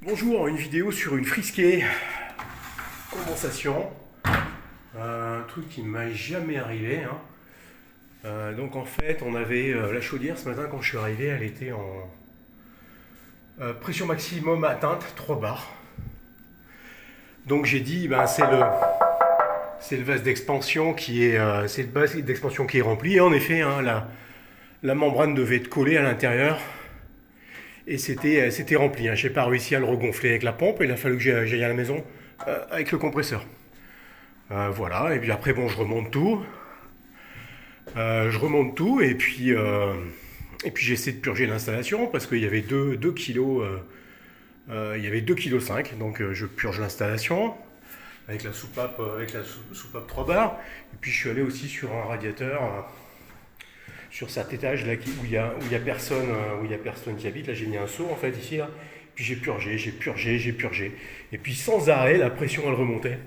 Bonjour, une vidéo sur une frisquée condensation, un truc qui ne m'est jamais arrivé, hein. Donc en fait on avait la chaudière ce matin quand je suis arrivé, elle était en pression maximum atteinte, 3 bars. Donc j'ai dit c'est le vase d'expansion qui est rempli, et en effet hein, la membrane devait être collée à l'intérieur. Et c'était rempli, hein. J'ai pas réussi à le regonfler avec la pompe, et il a fallu que j'aille à la maison avec le compresseur. Voilà, et puis après bon, je remonte tout. Et puis j'essaie de purger l'installation parce qu'il y avait 2 kilos, il y avait 2,5 kg, donc je purge l'installation avec la soupape, 3 bars. Et puis je suis allé aussi sur un radiateur. Sur cet étage là où il y a personne, qui habite. Là j'ai mis un seau en fait ici là. Puis j'ai purgé. Et puis sans arrêt la pression elle remontait.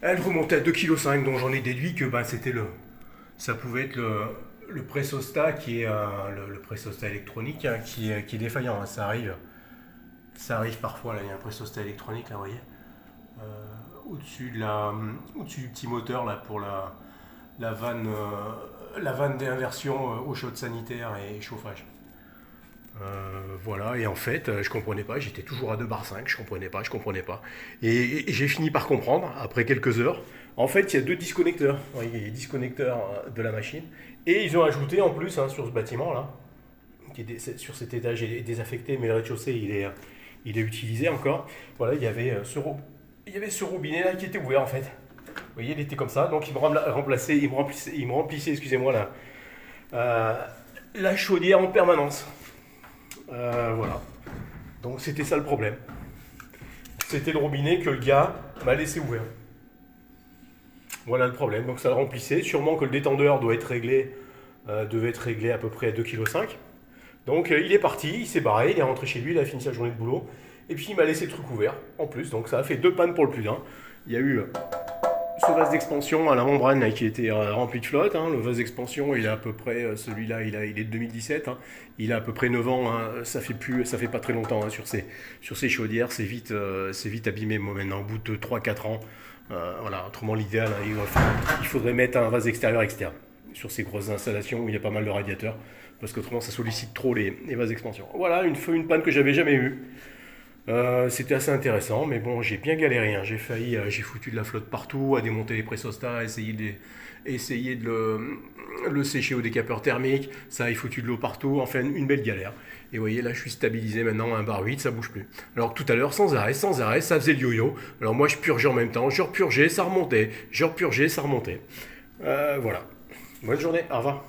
Elle remontait à 2,5 kg, donc j'en ai déduit que ça pouvait être le pressostat qui est le pressostat électronique hein, qui est défaillant. Hein. Ça arrive parfois là, il y a un pressostat électronique là, vous voyez. Au-dessus du petit moteur là pour la vanne d'inversion eau chaude sanitaire et chauffage. Voilà, et en fait, je comprenais pas, j'étais toujours à 2,5 bars, je comprenais pas. Et j'ai fini par comprendre, après quelques heures. En fait, il y a 2 disconnecteurs. Oui, il y a les disconnecteurs de la machine. Et ils ont ajouté en plus hein, sur ce bâtiment là, sur cet étage est désaffecté, mais le rez-de-chaussée il est utilisé encore. Voilà, il y avait ce robinet là qui était ouvert en fait. Vous voyez, il était comme ça, donc il me remplissait, excusez-moi, la chaudière en permanence. Voilà. Donc c'était ça le problème. C'était le robinet que le gars m'a laissé ouvert. Voilà le problème. Donc ça le remplissait. Sûrement que le détendeur devait être réglé à peu près à 2,5 kg. Donc il est parti, il s'est barré, il est rentré chez lui, il a fini sa journée de boulot. Et puis il m'a laissé le truc ouvert en plus. Donc ça a fait 2 pannes pour le plus d'un. Il y a eu ce vase d'expansion à la membrane là, qui était rempli de flotte. Hein. Le vase d'expansion, il est à peu près, celui-là, il est de 2017. Hein. Il a à peu près 9 ans. Hein. Ça fait pas très longtemps hein, sur ces chaudières. C'est vite abîmé moi, maintenant, au bout de 3-4 ans. Voilà. Autrement, l'idéal, hein, il faudrait mettre un vase extérieur externe sur ces grosses installations où il y a pas mal de radiateurs. Parce qu'autrement, ça sollicite trop les vases d'expansion. Voilà, une panne que j'avais jamais eue. C'était assez intéressant, mais bon, j'ai bien galéré. Hein. J'ai foutu de la flotte partout, à démonter les pressostats, à essayer de le sécher au décapeur thermique. Ça a foutu de l'eau partout. Enfin, une belle galère. Et vous voyez, là, je suis stabilisé maintenant à 1,8 bar, ça bouge plus. Alors tout à l'heure, sans arrêt, ça faisait le yo-yo. Alors moi, je purgeais en même temps. Je repurgeais, ça remontait. Voilà. Bonne journée. Au revoir.